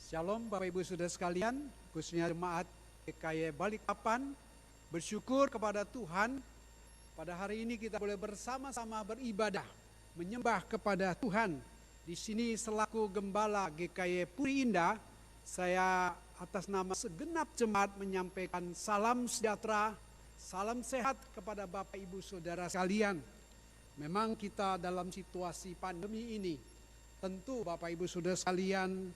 Shalom Bapak Ibu Saudara sekalian, khususnya jemaat GKY Balikpapan, bersyukur kepada Tuhan. Pada hari ini kita boleh bersama-sama beribadah, menyembah kepada Tuhan. Di sini selaku Gembala GKY Puri Indah, saya atas nama segenap jemaat menyampaikan salam sejahtera, salam sehat kepada Bapak Ibu Saudara sekalian. Memang kita dalam situasi pandemi ini, tentu Bapak Ibu Saudara sekalian,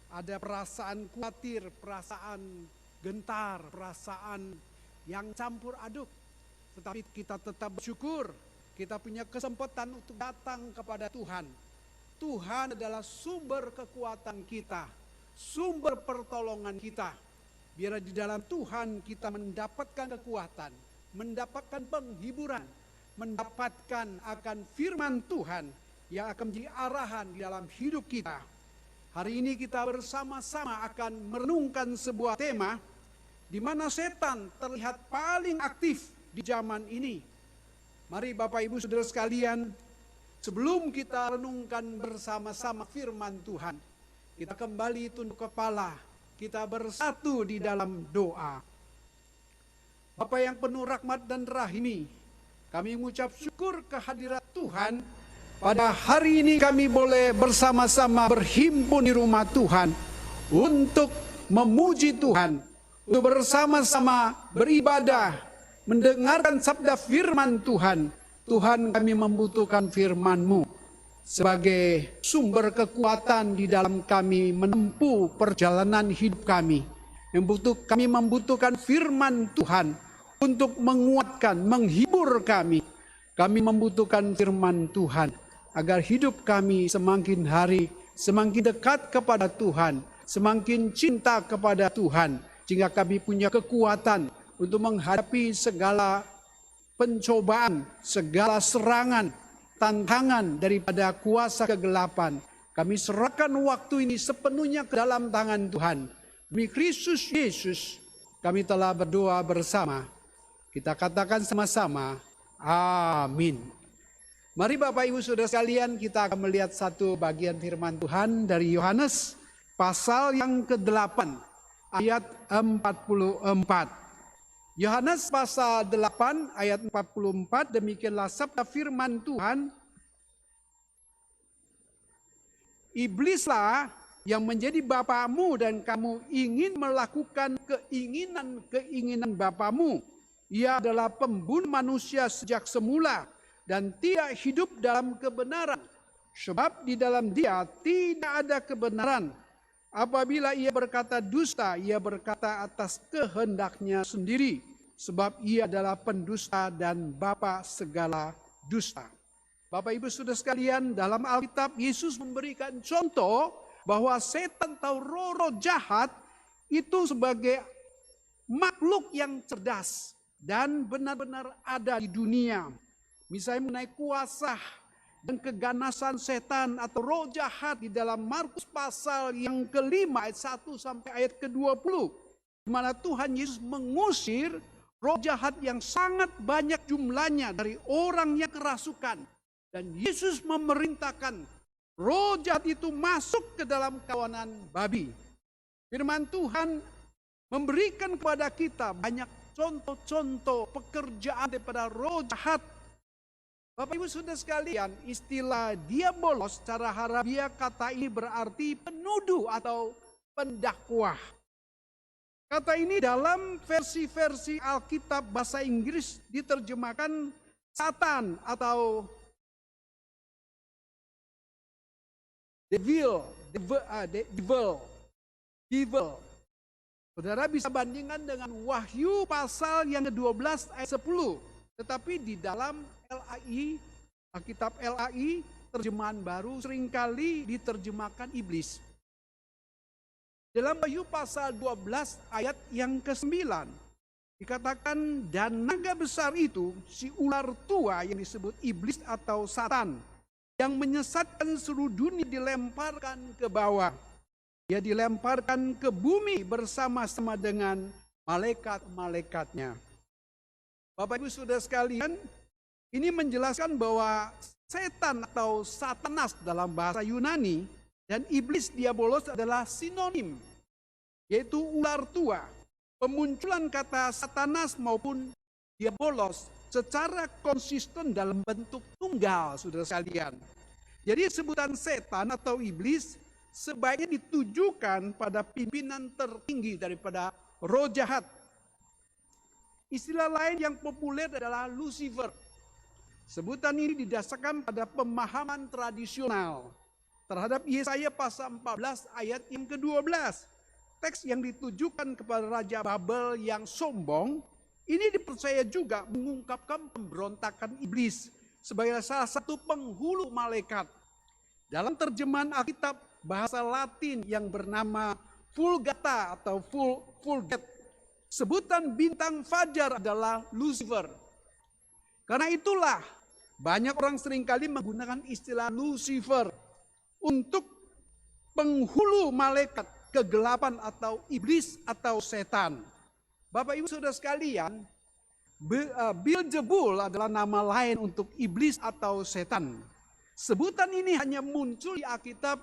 ada perasaan khawatir, perasaan gentar, perasaan yang campur aduk. Tetapi kita tetap bersyukur, kita punya kesempatan untuk datang kepada Tuhan. Tuhan adalah sumber kekuatan kita, sumber pertolongan kita. Biar di dalam Tuhan kita mendapatkan kekuatan, mendapatkan penghiburan, mendapatkan akan firman Tuhan yang akan menjadi arahan di dalam hidup kita. Hari ini kita bersama-sama akan merenungkan sebuah tema di mana setan terlihat paling aktif di zaman ini. Mari Bapak Ibu Saudara sekalian, sebelum kita renungkan bersama-sama firman Tuhan, kita kembali tunduk kepala, kita bersatu di dalam doa. Bapa yang penuh rahmat dan rahimi, kami mengucap syukur kehadirat Tuhan. Pada hari ini kami boleh bersama-sama berhimpun di rumah Tuhan untuk memuji Tuhan, untuk bersama-sama beribadah, mendengarkan sabda firman Tuhan. Tuhan, kami membutuhkan firman-Mu sebagai sumber kekuatan di dalam kami menempuh perjalanan hidup kami. Kami membutuhkan firman Tuhan untuk menguatkan, menghibur kami. Kami membutuhkan firman Tuhan agar hidup kami semakin hari semakin dekat kepada Tuhan, semakin cinta kepada Tuhan, sehingga kami punya kekuatan untuk menghadapi segala pencobaan, segala serangan, tantangan daripada kuasa kegelapan. Kami serahkan waktu ini sepenuhnya ke dalam tangan Tuhan. Demi Kristus Yesus, kami telah berdoa bersama. Kita katakan sama-sama, amin. Mari Bapak Ibu Saudara sekalian, kita akan melihat satu bagian firman Tuhan dari Yohanes pasal yang ke-8 ayat 44. Yohanes pasal 8 ayat 44, demikianlah sabda firman Tuhan. Iblislah yang menjadi bapamu dan kamu ingin melakukan keinginan bapamu. Ia adalah pembunuh manusia sejak semula dan tidak hidup dalam kebenaran, sebab di dalam dia tidak ada kebenaran. Apabila ia berkata dusta, ia berkata atas kehendaknya sendiri, sebab ia adalah pendusta dan bapa segala dusta. Bapak Ibu Saudara sekalian, dalam Alkitab Yesus memberikan contoh bahwa setan atau roh-roh jahat itu sebagai makhluk yang cerdas dan benar-benar ada di dunia. Misalnya mengenai kuasa dan keganasan setan atau roh jahat di dalam Markus pasal yang ke-5 ayat 1 sampai ayat ke-20. Di mana Tuhan Yesus mengusir roh jahat yang sangat banyak jumlahnya dari orang yang kerasukan. Dan Yesus memerintahkan roh jahat itu masuk ke dalam kawanan babi. Firman Tuhan memberikan kepada kita banyak contoh-contoh pekerjaan daripada roh jahat. Bapak Ibu Saudara sekalian, istilah diabolos secara harafiah kata ini berarti penuduh atau pendakwah. Kata ini dalam versi-versi Alkitab bahasa Inggris diterjemahkan Satan atau devil. Saudara bisa bandingkan dengan Wahyu pasal yang ke-12 ayat 10. Tetapi di dalam LAI, Alkitab LAI, terjemahan baru seringkali diterjemahkan iblis. Dalam Wahyu pasal 12 ayat yang ke-9, dikatakan dan naga besar itu, si ular tua yang disebut iblis atau Satan, yang menyesatkan seluruh dunia dilemparkan ke bawah. Dia dilemparkan ke bumi bersama-sama dengan malaikat-malaikatnya. Bapak Ibu Saudara sekalian, ini menjelaskan bahwa setan atau Satanas dalam bahasa Yunani Dan iblis diabolos adalah sinonim, yaitu ular tua. Pemunculan kata satanas maupun diabolos secara konsisten dalam bentuk tunggal, saudara sekalian. Jadi sebutan setan atau iblis sebaiknya ditujukan pada pimpinan tertinggi daripada roh jahat. Istilah lain yang populer adalah Lucifer. Sebutan ini didasarkan pada pemahaman tradisional terhadap Yesaya pasal 14 ayat yang ke-12. Teks yang ditujukan kepada Raja Babel yang sombong, ini dipercaya juga mengungkapkan pemberontakan iblis sebagai salah satu penghulu malaikat. Dalam terjemahan Alkitab bahasa Latin yang bernama Vulgata atau Vulgate, sebutan bintang fajar adalah Lucifer. Karena itulah banyak orang seringkali menggunakan istilah Lucifer untuk penghulu malaikat kegelapan atau iblis atau setan. Bapak Ibu Saudara sekalian, Beelzebul adalah nama lain untuk iblis atau setan. Sebutan ini hanya muncul di Alkitab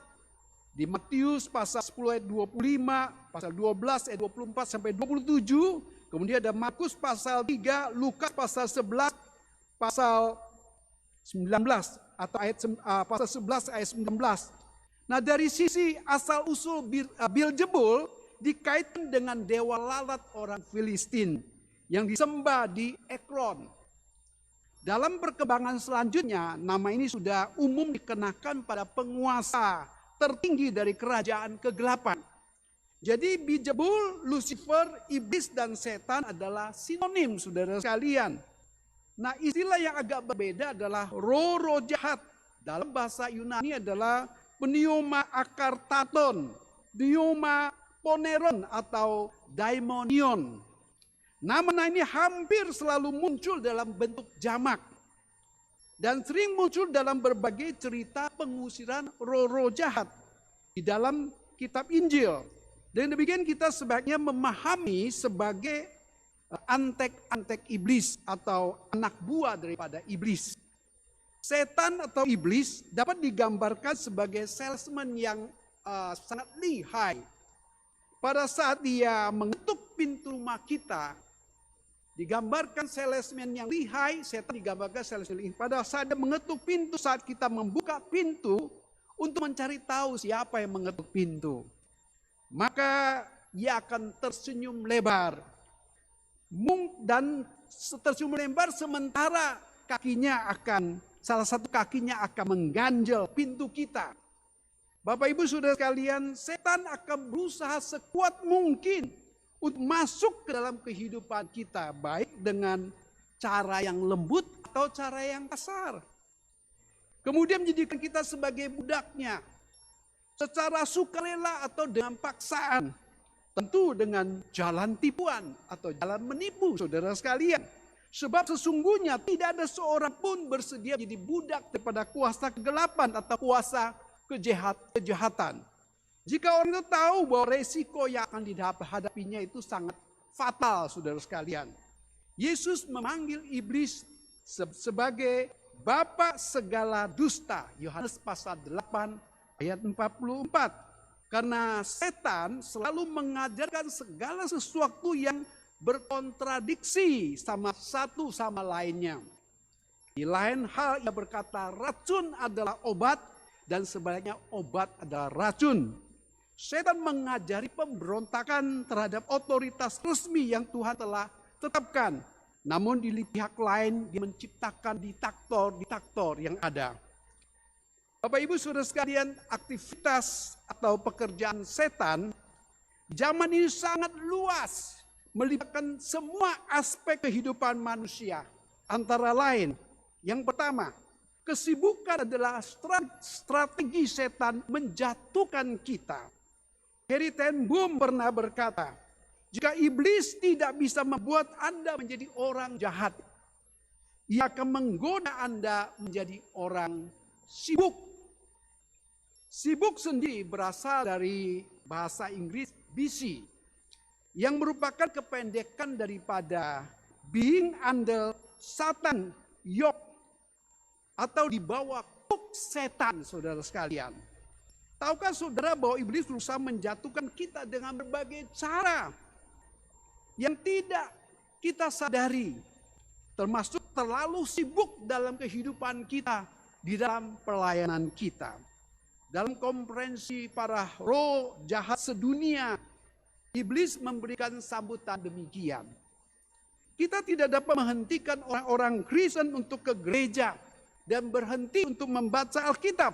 di Matius pasal 10 ayat 25, pasal 12 ayat 24 sampai 27, kemudian ada Markus pasal 3, Lukas pasal 11, pasal 19 atau pasal 11 ayat 19. Nah, dari sisi asal usul Beelzebul dikaitkan dengan dewa lalat orang Filistin yang disembah di Ekron. Dalam perkembangan selanjutnya, nama ini sudah umum dikenakan pada penguasa tertinggi dari kerajaan kegelapan. Jadi Beelzebul, Lucifer, iblis dan setan adalah sinonim, saudara sekalian. Nah, istilah yang agak berbeda adalah roh-roh jahat. Dalam bahasa Yunani adalah pneuma akartaton, pneuma poneron atau daimonion. Nama ini hampir selalu muncul dalam bentuk jamak dan sering muncul dalam berbagai cerita pengusiran roh-roh jahat di dalam kitab Injil. Dan demikian kita sebaiknya memahami sebagai antek-antek iblis atau anak buah daripada iblis. Setan atau iblis dapat digambarkan sebagai salesman yang sangat lihai. Pada saat dia mengetuk pintu rumah kita, digambarkan salesman yang lihai, setan digambarkan salesman lihai. Pada saat dia mengetuk pintu, saat kita membuka pintu untuk mencari tahu siapa yang mengetuk pintu, maka dia akan tersenyum lebar. Dan tersenyum lebar sementara salah satu kakinya akan mengganjal pintu kita. Bapak Ibu Saudara sekalian, setan akan berusaha sekuat mungkin untuk masuk ke dalam kehidupan kita, baik dengan cara yang lembut atau cara yang kasar. Kemudian menjadikan kita sebagai budaknya, secara sukarela atau dengan paksaan. Tentu dengan jalan tipuan atau jalan menipu, saudara sekalian. Sebab sesungguhnya tidak ada seorang pun bersedia menjadi budak daripada kuasa kegelapan atau kuasa kejahatan. Jika orang itu tahu bahwa resiko yang akan dihadapinya itu sangat fatal, saudara sekalian. Yesus memanggil iblis sebagai bapa segala dusta. Yohanes pasal 8 ayat 44. Karena setan selalu mengajarkan segala sesuatu yang berkontradiksi satu sama lainnya. Di lain hal ia berkata racun adalah obat dan sebaliknya obat adalah racun. Setan mengajari pemberontakan terhadap otoritas resmi yang Tuhan telah tetapkan. Namun di pihak lain dia menciptakan diktator yang ada. Bapak Ibu Saudara sekalian, aktivitas atau pekerjaan setan zaman ini sangat luas, melibatkan semua aspek kehidupan manusia. Antara lain, yang pertama, kesibukan adalah strategi setan menjatuhkan kita. Harry ten Boom pernah berkata, jika iblis tidak bisa membuat Anda menjadi orang jahat, ia akan menggoda Anda menjadi orang sibuk. Sibuk sendiri berasal dari bahasa Inggris busy, yang merupakan kependekan daripada being under Satan yoke, atau di bawah kuk setan, saudara sekalian. Tahukah saudara bahwa iblis berusaha menjatuhkan kita dengan berbagai cara yang tidak kita sadari, termasuk terlalu sibuk dalam kehidupan kita, di dalam pelayanan kita. Dalam konferensi para roh jahat sedunia, iblis memberikan sambutan demikian. Kita tidak dapat menghentikan orang-orang Kristen untuk ke gereja dan berhenti untuk membaca Alkitab.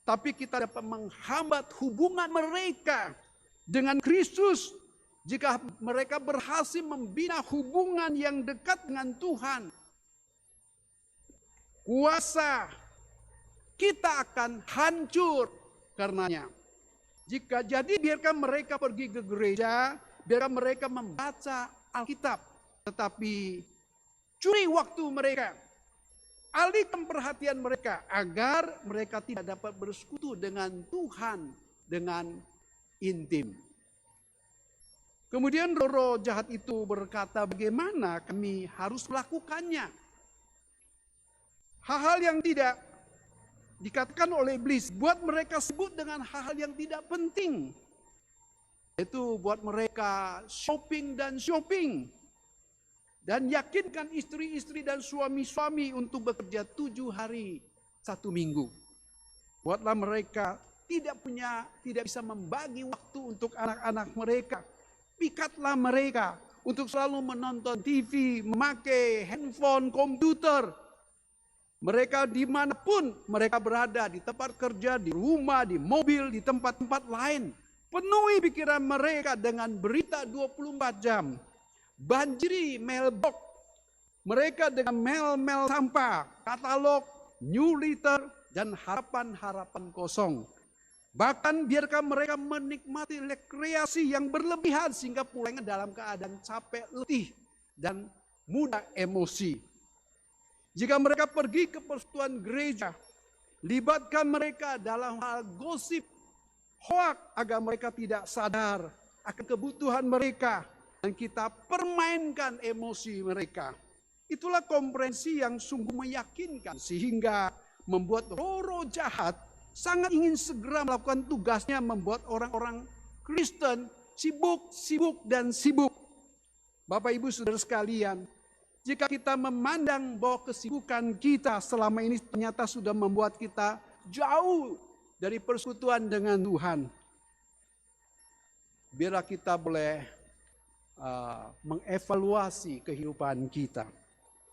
Tapi kita dapat menghambat hubungan mereka dengan Kristus jika mereka berhasil membina hubungan yang dekat dengan Tuhan. Kuasa kita akan hancur karenanya. Jika jadi biarkan mereka pergi ke gereja, biarkan mereka membaca Alkitab, tetapi curi waktu mereka, alihkan perhatian mereka agar mereka tidak dapat bersekutu dengan Tuhan dengan intim. Kemudian roh jahat itu berkata, bagaimana kami harus melakukannya? Hal-hal yang tidak dikatakan oleh iblis buat mereka sibuk dengan hal-hal yang tidak penting. Itu buat mereka shopping dan shopping. Dan yakinkan istri-istri dan suami-suami untuk bekerja 7 hari 1 minggu. Buatlah mereka tidak bisa membagi waktu untuk anak-anak mereka. Pikatlah mereka untuk selalu menonton TV, memakai handphone, komputer. Mereka dimanapun mereka berada, di tempat kerja, di rumah, di mobil, di tempat-tempat lain. Penuhi pikiran mereka dengan berita 24 jam. Banjiri mailbox mereka dengan mail-mail sampah, katalog, newsletter, dan harapan-harapan kosong. Bahkan biarkan mereka menikmati rekreasi yang berlebihan sehingga pulangnya dalam keadaan capek, letih, dan mudah emosi. Jika mereka pergi ke persekutuan gereja, libatkan mereka dalam hal gosip, hoak, agar mereka tidak sadar akan kebutuhan mereka dan kita permainkan emosi mereka. Itulah konferensi yang sungguh meyakinkan sehingga membuat roh-roh jahat sangat ingin segera melakukan tugasnya, membuat orang-orang Kristen sibuk dan sibuk. Bapak Ibu Saudara sekalian, jika kita memandang bahwa kesibukan kita selama ini ternyata sudah membuat kita jauh dari persekutuan dengan Tuhan, biarlah kita boleh mengevaluasi kehidupan kita.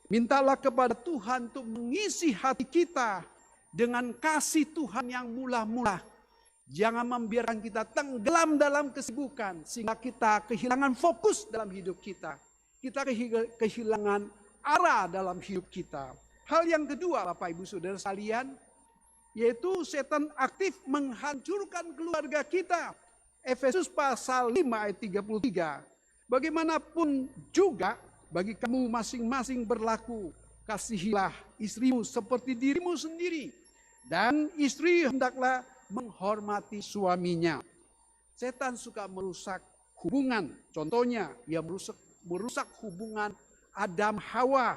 Mintalah kepada Tuhan untuk mengisi hati kita dengan kasih Tuhan yang mula-mula. Jangan membiarkan kita tenggelam dalam kesibukan sehingga kita kehilangan fokus dalam hidup kita. Kita kehilangan arah dalam hidup kita. Hal yang kedua, Bapak Ibu Saudara sekalian, yaitu setan aktif menghancurkan keluarga kita. Efesus pasal 5 ayat 33. Bagaimanapun juga bagi kamu masing-masing berlaku, kasihilah istrimu seperti dirimu sendiri. Dan istri hendaklah menghormati suaminya. Setan suka merusak hubungan. Contohnya, ia merusak hubungan Adam Hawa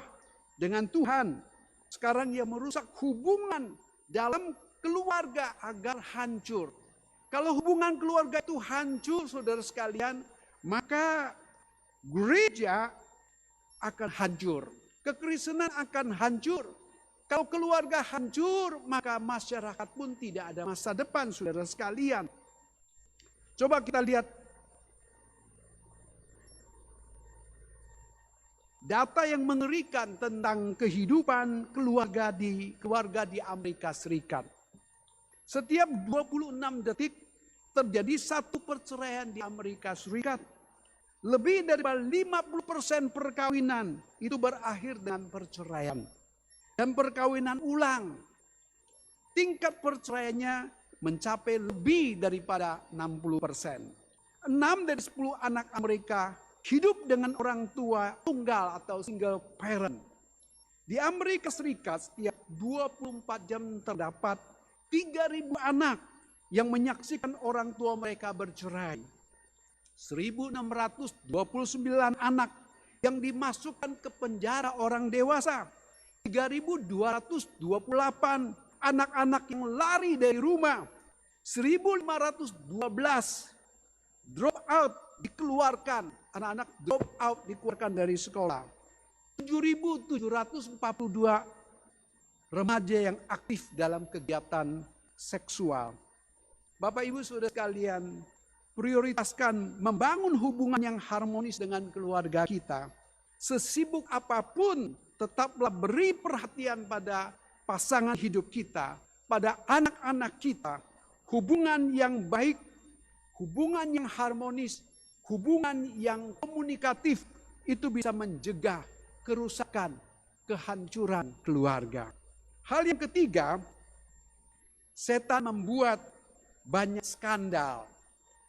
dengan Tuhan. Sekarang ia merusak hubungan dalam keluarga agar hancur. Kalau hubungan keluarga itu hancur, saudara sekalian, maka gereja akan hancur. Kekristenan akan hancur. Kalau keluarga hancur, maka masyarakat pun tidak ada masa depan, saudara sekalian. Coba kita lihat data yang mengerikan tentang kehidupan keluarga di Amerika Serikat. Setiap 26 detik terjadi satu perceraian di Amerika Serikat. Lebih dari 50% perkawinan itu berakhir dengan perceraian. Dan perkawinan ulang, tingkat perceraiannya mencapai lebih daripada 60%. 6 dari 10 anak Amerika hidup dengan orang tua tunggal atau single parent. Di Amerika Serikat setiap 24 jam terdapat 3.000 anak yang menyaksikan orang tua mereka bercerai. 1.629 anak yang dimasukkan ke penjara orang dewasa. 3.228 anak-anak yang lari dari rumah. 1512 drop out dikeluarkan, anak-anak drop out dikeluarkan dari sekolah. 7.742 remaja yang aktif dalam kegiatan seksual. Bapak Ibu Saudara sekalian, prioritaskan membangun hubungan yang harmonis dengan keluarga kita. Sesibuk apapun, tetaplah beri perhatian pada pasangan hidup kita, pada anak-anak kita. Hubungan yang baik, hubungan yang harmonis, hubungan yang komunikatif, itu bisa mencegah kerusakan, kehancuran keluarga. Hal yang ketiga, setan membuat banyak skandal.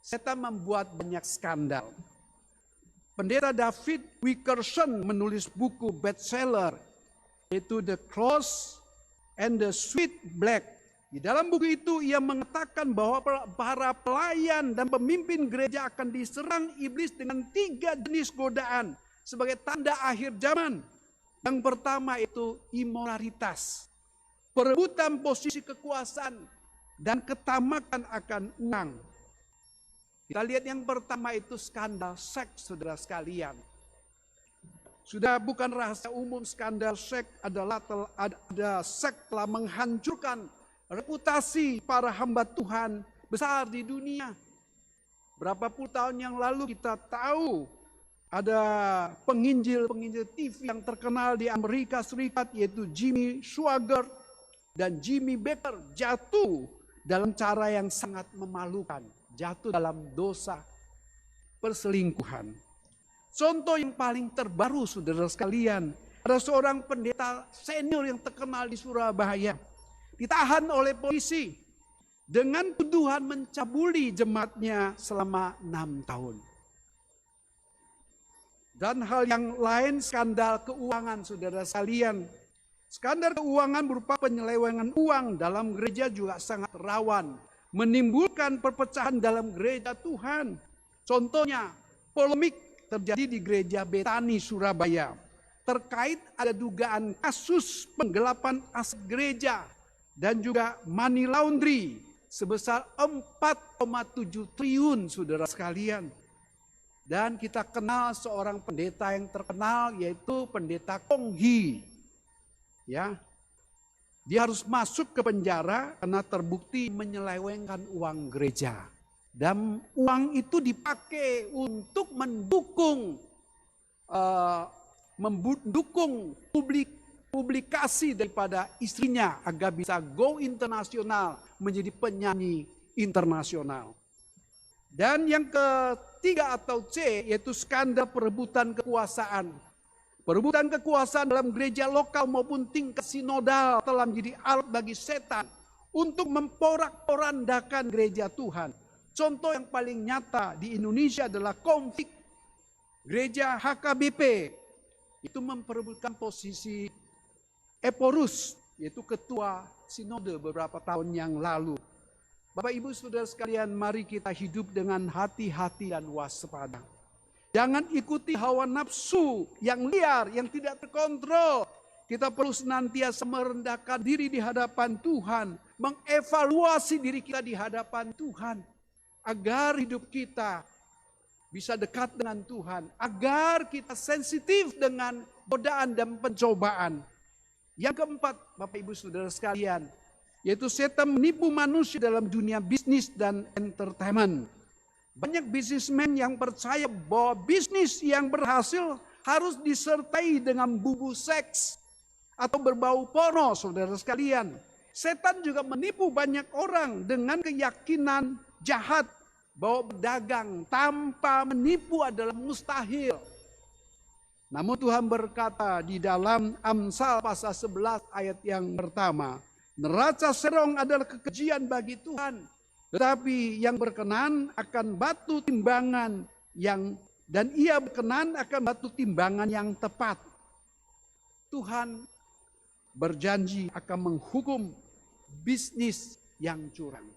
Setan membuat banyak skandal. Pendeta David Wilkerson menulis buku bestseller, yaitu The Cross and the Sweet Black. Di dalam buku itu ia mengatakan bahwa para pelayan dan pemimpin gereja akan diserang iblis dengan 3 jenis godaan sebagai tanda akhir zaman. Yang pertama itu imoralitas, perebutan posisi kekuasaan, dan ketamakan akan uang. Kita lihat yang pertama itu skandal seks, saudara sekalian. Sudah bukan rahasia umum, skandal seks telah menghancurkan reputasi para hamba Tuhan besar di dunia. Berapa puluh tahun yang lalu kita tahu ada penginjil TV yang terkenal di Amerika Serikat, yaitu Jimmy Swaggart dan Jimmy Baker, jatuh dalam cara yang sangat memalukan. Jatuh dalam dosa perselingkuhan. Contoh yang paling terbaru, saudara sekalian, ada seorang pendeta senior yang terkenal di Surabaya, ditahan oleh polisi dengan tuduhan mencabuli jemaatnya selama 6 tahun. Dan hal yang lain, skandal keuangan, saudara sekalian. Skandal keuangan berupa penyelewengan uang dalam gereja juga sangat rawan, menimbulkan perpecahan dalam gereja Tuhan. Contohnya, polemik terjadi di gereja Betani, Surabaya. Terkait ada dugaan kasus penggelapan aset gereja dan juga money laundry sebesar 4,7 triliun, saudara sekalian. Dan kita kenal seorang pendeta yang terkenal, yaitu pendeta Kong Hee. Ya, dia harus masuk ke penjara karena terbukti menyelewengkan uang gereja. Dan uang itu dipakai untuk mendukung publikasi daripada istrinya agar bisa go internasional, menjadi penyanyi internasional. Dan yang ketiga atau C, yaitu skandal perebutan kekuasaan. Perebutan kekuasaan dalam gereja lokal maupun tingkat sinodal telah menjadi alat bagi setan untuk memporak-porandakan gereja Tuhan. Contoh yang paling nyata di Indonesia adalah konflik gereja HKBP. Itu memperebutkan posisi Eporus, yaitu ketua sinode beberapa tahun yang lalu. Bapak Ibu Saudara sekalian, mari kita hidup dengan hati-hati dan waspada. Jangan ikuti hawa nafsu yang liar, yang tidak terkontrol. Kita perlu senantiasa merendahkan diri di hadapan Tuhan, mengevaluasi diri kita di hadapan Tuhan, agar hidup kita bisa dekat dengan Tuhan, agar kita sensitif dengan godaan dan pencobaan. Yang keempat, Bapak Ibu Saudara sekalian, yaitu setan menipu manusia dalam dunia bisnis dan entertainment. Banyak bisnismen yang percaya bahwa bisnis yang berhasil harus disertai dengan bumbu seks atau berbau porno, saudara sekalian. Setan juga menipu banyak orang dengan keyakinan jahat bahwa berdagang tanpa menipu adalah mustahil. Namun Tuhan berkata di dalam Amsal pasal 11 ayat yang pertama, neraca serong adalah kekejian bagi Tuhan, tetapi yang berkenan akan batu timbangan dan ia berkenan akan batu timbangan yang tepat. Tuhan berjanji akan menghukum bisnis yang curang,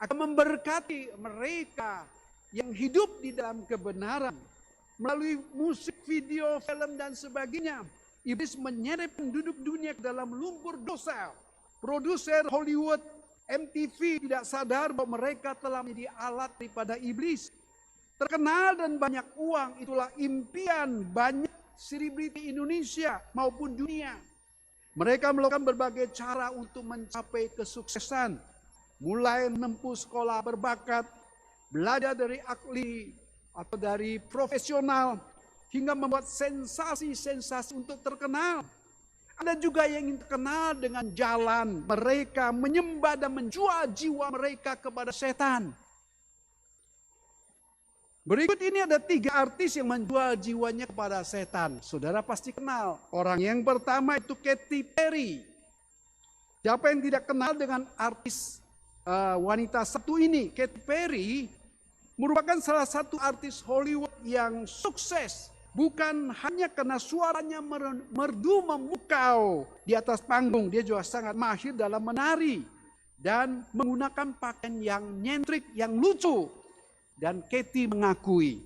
akan memberkati mereka yang hidup di dalam kebenaran. Melalui musik, video, film dan sebagainya, iblis menyeret penduduk dunia ke dalam lumpur dosa. Produser Hollywood MTV tidak sadar bahwa mereka telah menjadi alat daripada iblis. Terkenal dan banyak uang, itulah impian banyak selebriti Indonesia maupun dunia. Mereka melakukan berbagai cara untuk mencapai kesuksesan. Mulai menempuh sekolah berbakat, belajar dari ahli atau dari profesional, hingga membuat sensasi-sensasi untuk terkenal. Ada juga yang ingin terkenal dengan jalan mereka menyembah dan menjual jiwa mereka kepada setan. Berikut ini ada 3 artis yang menjual jiwanya kepada setan. Saudara pasti kenal. Orang yang pertama itu Katy Perry. Siapa yang tidak kenal dengan artis wanita satu ini? Katy Perry merupakan salah satu artis Hollywood yang sukses. Bukan hanya karena suaranya merdu memukau di atas panggung. Dia juga sangat mahir dalam menari. Dan menggunakan pakaian yang nyentrik, yang lucu. Dan Katy mengakui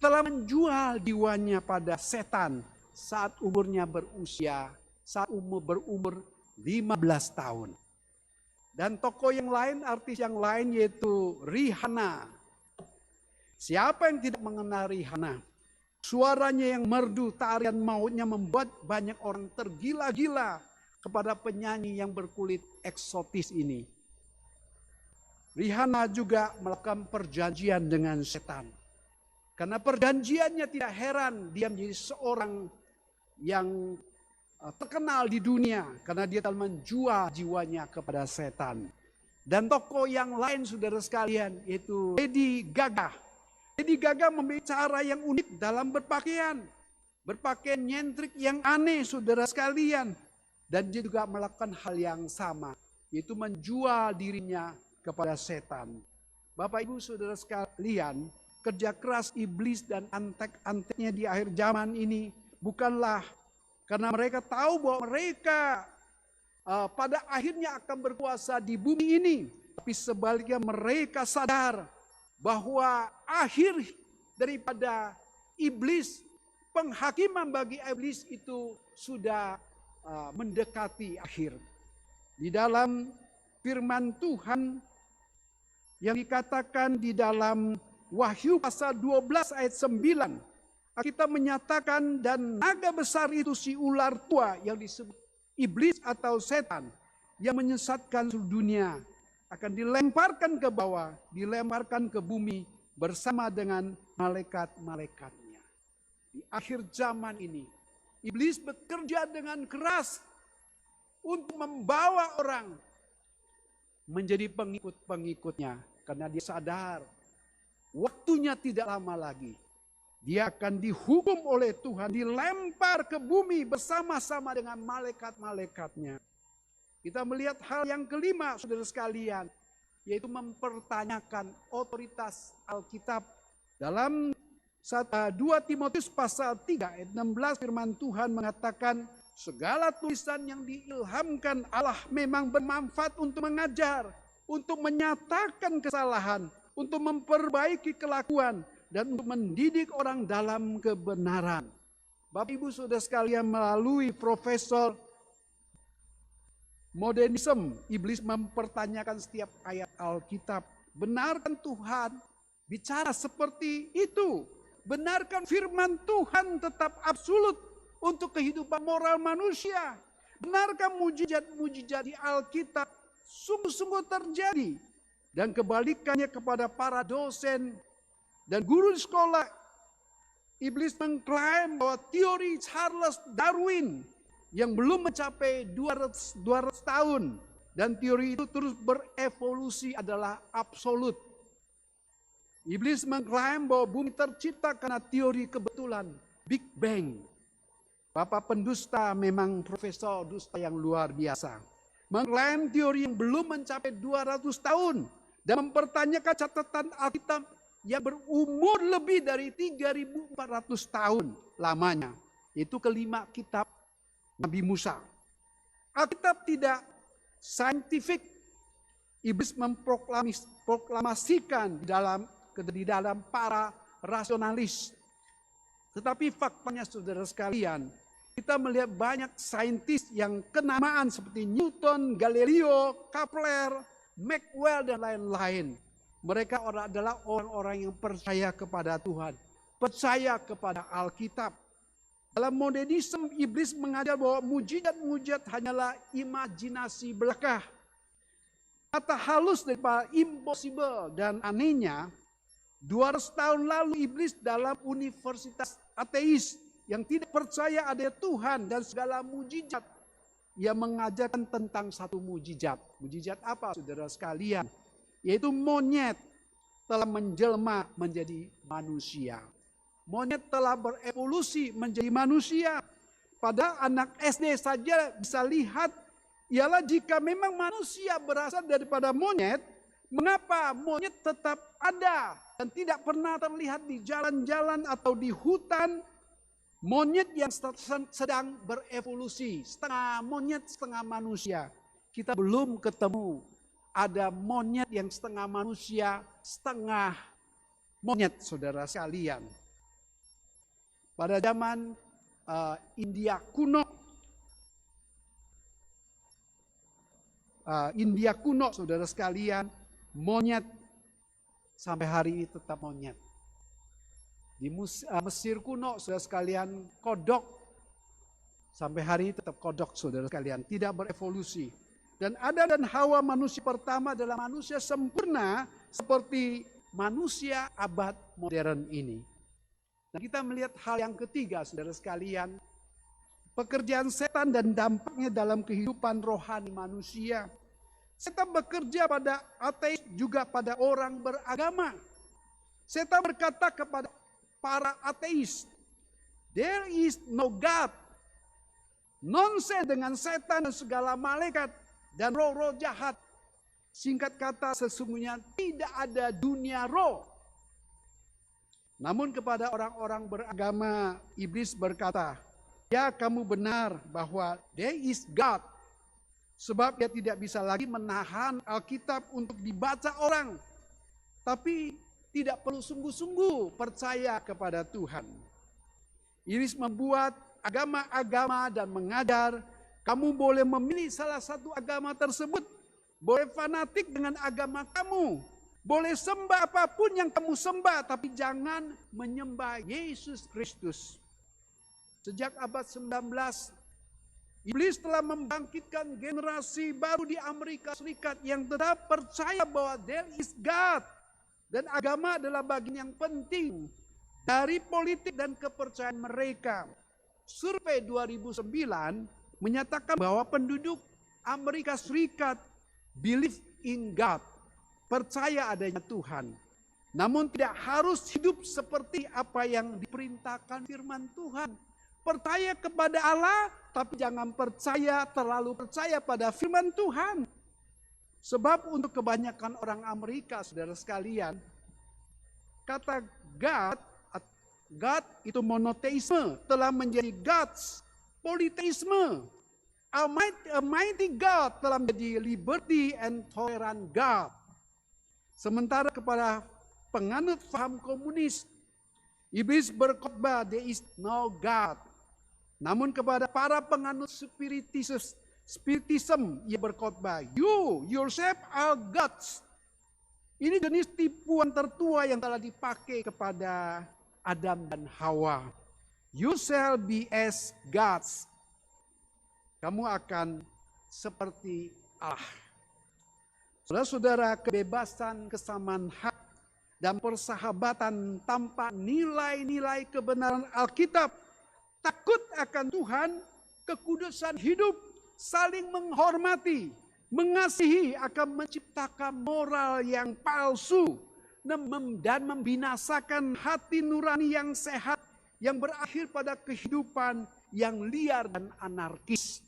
telah menjual jiwanya pada setan saat umurnya berumur 15 tahun. Dan tokoh yang lain, artis yang lain yaitu Rihanna. Siapa yang tidak mengenal Rihanna? Suaranya yang merdu, tarian mautnya membuat banyak orang tergila-gila kepada penyanyi yang berkulit eksotis ini. Rihanna juga melakukan perjanjian dengan setan. Karena perjanjiannya tidak heran dia menjadi seorang yang terkenal di dunia. Karena dia telah menjual jiwanya kepada setan. Dan tokoh yang lain saudara sekalian yaitu Lady Gaga. Lady Gaga memiliki cara yang unik dalam berpakaian. Berpakaian nyentrik yang aneh saudara sekalian. Dan dia juga melakukan hal yang sama. Yaitu menjual dirinya kepada setan. Bapak ibu saudara sekalian, kerja keras iblis dan antek-anteknya di akhir zaman ini bukanlah karena mereka tahu bahwa mereka pada akhirnya akan berkuasa di bumi ini. Tapi sebaliknya mereka sadar bahwa akhir daripada iblis, penghakiman bagi iblis itu sudah mendekati akhir. Di dalam firman Tuhan yang dikatakan di dalam Wahyu pasal 12 ayat 9. Kita menyatakan dan naga besar itu si ular tua yang disebut iblis atau setan. Yang menyesatkan seluruh dunia. Akan dilemparkan ke bawah, dilemparkan ke bumi bersama dengan malaikat-malaikatnya. Di akhir zaman ini, iblis bekerja dengan keras untuk membawa orang menjadi pengikut-pengikutnya. Karena dia sadar waktunya tidak lama lagi. Dia akan dihukum oleh Tuhan, dilempar ke bumi bersama-sama dengan malaikat-malaikatnya. Kita melihat hal yang kelima saudara sekalian, yaitu mempertanyakan otoritas Alkitab. Dalam 2 Timotius pasal 3 ayat 16 firman Tuhan mengatakan, segala tulisan yang diilhamkan Allah memang bermanfaat untuk mengajar, untuk menyatakan kesalahan, untuk memperbaiki kelakuan, dan untuk mendidik orang dalam kebenaran. Bapak ibu saudara sekalian, melalui Profesor Modernism, iblis mempertanyakan setiap ayat Alkitab. Benarkan Tuhan bicara seperti itu? Benarkan firman Tuhan tetap absolut untuk kehidupan moral manusia? Benarkan mujizat-mujizat di Alkitab sungguh-sungguh terjadi? Dan kebalikannya kepada para dosen dan guru di sekolah, iblis mengklaim bahwa teori Charles Darwin yang belum mencapai 200 tahun dan teori itu terus berevolusi adalah absolut. Iblis mengklaim bahwa bumi tercipta karena teori kebetulan, Big Bang. Bapak pendusta memang profesor dusta yang luar biasa. Mengklaim teori yang belum mencapai 200 tahun dan mempertanyakan catatan Alkitab yang berumur lebih dari 3.400 tahun lamanya. Itu kelima kitab Nabi Musa. Alkitab tidak saintifik. Iblis memproklamasikan di dalam para rasionalis. Tetapi faktanya saudara sekalian, kita melihat banyak saintis yang kenamaan seperti Newton, Galileo, Kepler, Maxwell dan lain-lain. Mereka adalah orang-orang yang percaya kepada Tuhan, percaya kepada Alkitab. Dalam modernisme, iblis mengajar bahwa mujizat-mujizat hanyalah imajinasi belaka. Kata halus daripada impossible dan anehnya, 200 tahun lalu iblis dalam universitas ateis yang tidak percaya ada Tuhan dan segala mujizat, ia mengajarkan tentang satu mujizat. Mujizat apa, saudara sekalian? Yaitu monyet telah menjelma menjadi manusia. Monyet telah berevolusi menjadi manusia. Pada anak SD saja bisa lihat, ialah jika memang manusia berasal daripada monyet, mengapa monyet tetap ada dan tidak pernah terlihat di jalan-jalan atau di hutan? Monyet yang sedang berevolusi, setengah monyet, setengah manusia. Kita belum ketemu ada monyet yang setengah manusia, setengah monyet, saudara sekalian. Pada zaman India kuno, saudara sekalian, monyet sampai hari ini tetap monyet. Di Mesir kuno, saudara sekalian, kodok sampai hari ini tetap kodok, saudara sekalian, tidak berevolusi. Dan Adam dan Hawa, manusia pertama adalah manusia sempurna seperti manusia abad modern ini. Dan kita melihat hal yang ketiga, saudara sekalian, pekerjaan setan dan dampaknya dalam kehidupan rohani manusia. Setan bekerja pada ateis, juga pada orang beragama. Setan berkata kepada para ateis, "There is no God." Nonsen dengan setan dan segala malaikat dan roh-roh jahat. Singkat kata, sesungguhnya tidak ada dunia roh. Namun kepada orang-orang beragama, iblis berkata, "Ya, kamu benar bahwa there is God." Sebab dia tidak bisa lagi menahan Alkitab untuk dibaca orang. Tapi tidak perlu sungguh-sungguh percaya kepada Tuhan. Iblis membuat agama-agama dan mengajar, kamu boleh memilih salah satu agama tersebut. Boleh fanatik dengan agama kamu. Boleh sembah apapun yang kamu sembah, tapi jangan menyembah Yesus Kristus. Sejak abad 19, iblis telah membangkitkan generasi baru di Amerika Serikat yang tetap percaya bahwa there is God. Dan agama adalah bagian yang penting dari politik dan kepercayaan mereka. Survei 2009 menyatakan bahwa penduduk Amerika Serikat believe in God. Percaya adanya Tuhan. Namun tidak harus hidup seperti apa yang diperintahkan firman Tuhan. Percaya kepada Allah, tapi jangan terlalu percaya pada firman Tuhan. Sebab untuk kebanyakan orang Amerika, saudara sekalian, kata God itu monoteisme, telah menjadi gods, politeisme. Almighty God telah menjadi liberty and tolerant God. Sementara kepada penganut paham komunis, iblis berkhotbah there is no God. Namun kepada para penganut spiritism, ia berkhotbah, you yourself are gods. Ini jenis tipuan tertua yang telah dipakai kepada Adam dan Hawa. You shall be as gods. Kamu akan seperti Allah. Saudara-saudara, kebebasan, kesamaan hak, dan persahabatan tanpa nilai-nilai kebenaran Alkitab, takut akan Tuhan, kekudusan hidup, saling menghormati, mengasihi akan menciptakan moral yang palsu dan membinasakan hati nurani yang sehat yang berakhir pada kehidupan yang liar dan anarkis.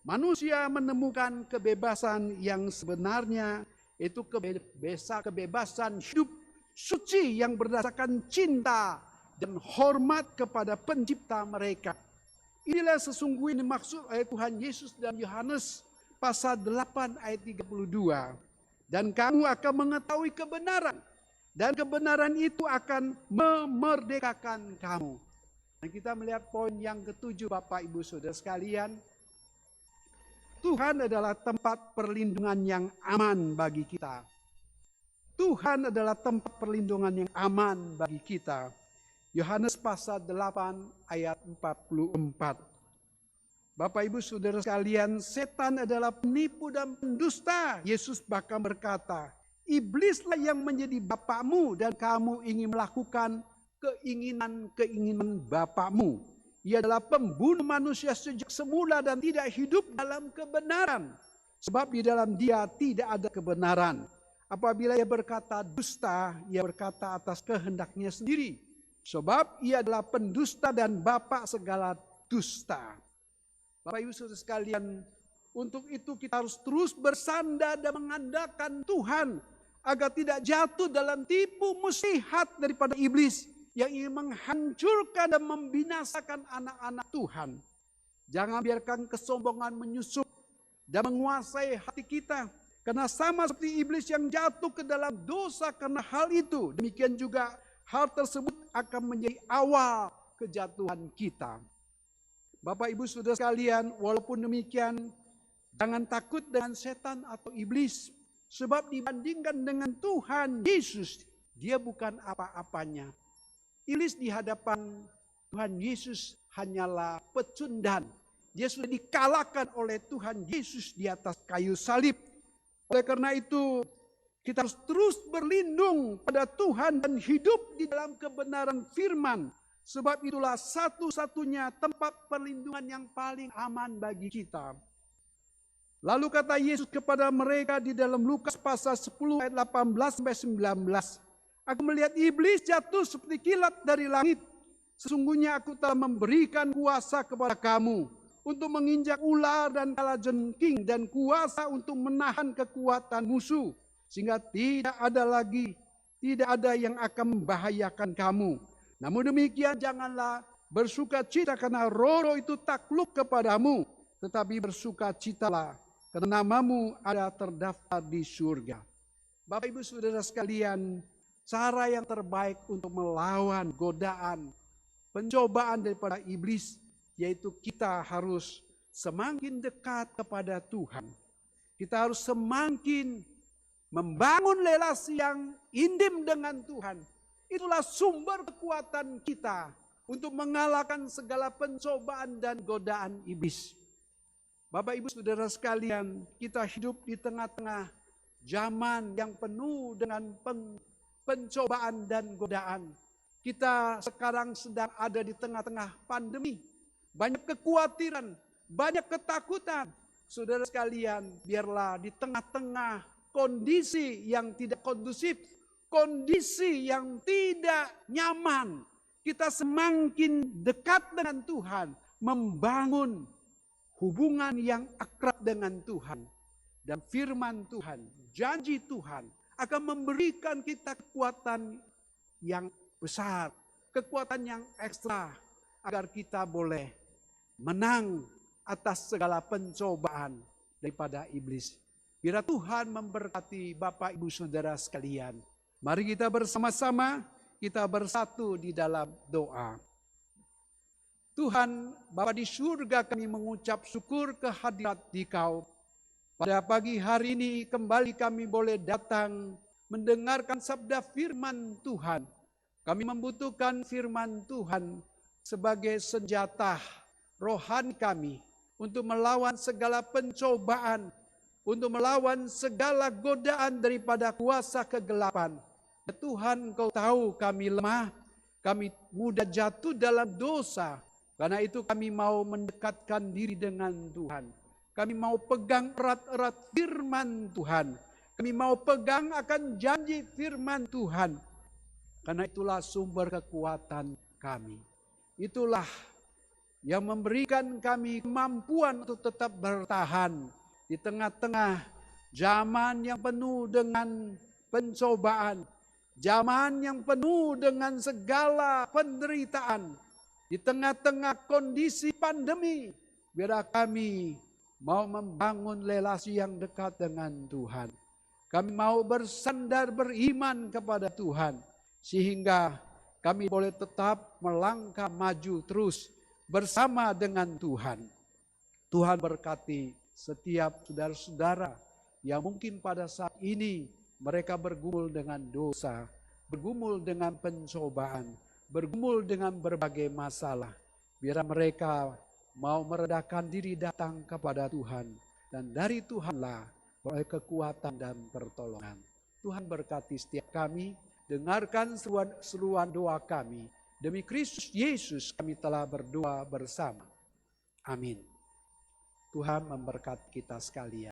Manusia menemukan kebebasan yang sebenarnya, itu kebebasan hidup suci yang berdasarkan cinta dan hormat kepada pencipta mereka. Inilah sesungguhnya maksud ayat Tuhan Yesus dalam Yohanes pasal 8 ayat 32. Dan kamu akan mengetahui kebenaran, dan kebenaran itu akan memerdekakan kamu. Dan kita melihat poin yang ketujuh, Bapak Ibu Saudara sekalian. Tuhan adalah tempat perlindungan yang aman bagi kita. Tuhan adalah tempat perlindungan yang aman bagi kita. Yohanes pasal 8 ayat 44. Bapak Ibu Saudara sekalian, setan adalah penipu dan pendusta. Yesus bahkan berkata, iblislah yang menjadi bapakmu dan kamu ingin melakukan keinginan-keinginan bapakmu. Ia adalah pembunuh manusia sejak semula dan tidak hidup dalam kebenaran. Sebab di dalam dia tidak ada kebenaran. Apabila ia berkata dusta, ia berkata atas kehendaknya sendiri. Sebab ia adalah pendusta dan bapa segala dusta. Bapak Ibu Saudara sekalian, untuk itu kita harus terus bersandar dan mengandalkan Tuhan agar tidak jatuh dalam tipu muslihat daripada iblis yang ingin menghancurkan dan membinasakan anak-anak Tuhan. Jangan biarkan kesombongan menyusup dan menguasai hati kita. Karena sama seperti iblis yang jatuh ke dalam dosa karena hal itu, demikian juga hal tersebut akan menjadi awal kejatuhan kita. Bapak Ibu Saudara sekalian, walaupun demikian, jangan takut dengan setan atau iblis. Sebab dibandingkan dengan Tuhan Yesus, dia bukan apa-apanya. Iblis di hadapan Tuhan Yesus hanyalah pecundang. Dia sudah dikalahkan oleh Tuhan Yesus di atas kayu salib. Oleh karena itu, kita harus terus berlindung pada Tuhan dan hidup di dalam kebenaran firman. Sebab itulah satu-satunya tempat perlindungan yang paling aman bagi kita. Lalu kata Yesus kepada mereka di dalam Lukas pasal 10 ayat 18-19. Aku melihat iblis jatuh seperti kilat dari langit. Sesungguhnya aku telah memberikan kuasa kepada kamu untuk menginjak ular dan kalajengking dan kuasa untuk menahan kekuatan musuh. Sehingga tidak ada yang akan membahayakan kamu. Namun demikian janganlah bersuka cita karena roh itu takluk kepadamu. Tetapi bersuka citalah karena namamu ada terdaftar di surga. Bapak Ibu Saudara sekalian, cara yang terbaik untuk melawan godaan, pencobaan daripada iblis, yaitu kita harus semakin dekat kepada Tuhan. Kita harus semakin membangun relasi yang intim dengan Tuhan. Itulah sumber kekuatan kita untuk mengalahkan segala pencobaan dan godaan iblis. Bapak Ibu Saudara sekalian, kita hidup di tengah-tengah zaman yang penuh dengan pencobaan dan godaan. Kita sekarang sedang ada di tengah-tengah pandemi. Banyak kekhawatiran, banyak ketakutan. Saudara sekalian, biarlah di tengah-tengah kondisi yang tidak kondusif, kondisi yang tidak nyaman, kita semakin dekat dengan Tuhan, membangun hubungan yang akrab dengan Tuhan. Dan firman Tuhan, janji Tuhan akan memberikan kita kekuatan yang besar, kekuatan yang ekstra, agar kita boleh menang atas segala pencobaan daripada iblis. Biar Tuhan memberkati Bapak Ibu Saudara sekalian. Mari kita bersama-sama, kita bersatu di dalam doa. Tuhan, Bapa di surga, kami mengucap syukur kehadirat Dikau. Pada pagi hari ini kembali kami boleh datang mendengarkan sabda firman Tuhan. Kami membutuhkan firman Tuhan sebagai senjata rohani kami untuk melawan segala pencobaan, untuk melawan segala godaan daripada kuasa kegelapan. Ya Tuhan, Engkau tahu kami lemah, kami mudah jatuh dalam dosa. Karena itu kami mau mendekatkan diri dengan Tuhan. Kami mau pegang erat-erat firman Tuhan. Kami mau pegang akan janji firman Tuhan. Karena itulah sumber kekuatan kami. Itulah yang memberikan kami kemampuan untuk tetap bertahan di tengah-tengah zaman yang penuh dengan pencobaan. Zaman yang penuh dengan segala penderitaan. Di tengah-tengah kondisi pandemi, biar kami mau membangun relasi yang dekat dengan Tuhan. Kami mau bersandar beriman kepada Tuhan. Sehingga kami boleh tetap melangkah maju terus bersama dengan Tuhan. Tuhan berkati setiap saudara-saudara yang mungkin pada saat ini mereka bergumul dengan dosa, bergumul dengan pencobaan, bergumul dengan berbagai masalah. Biar mereka mau meredahkan diri datang kepada Tuhan, dan dari Tuhanlah oleh kekuatan dan pertolongan. Tuhan berkati setiap kami, dengarkan seruan doa kami. Demi Kristus Yesus kami telah berdoa bersama. Amin. Tuhan memberkati kita sekalian.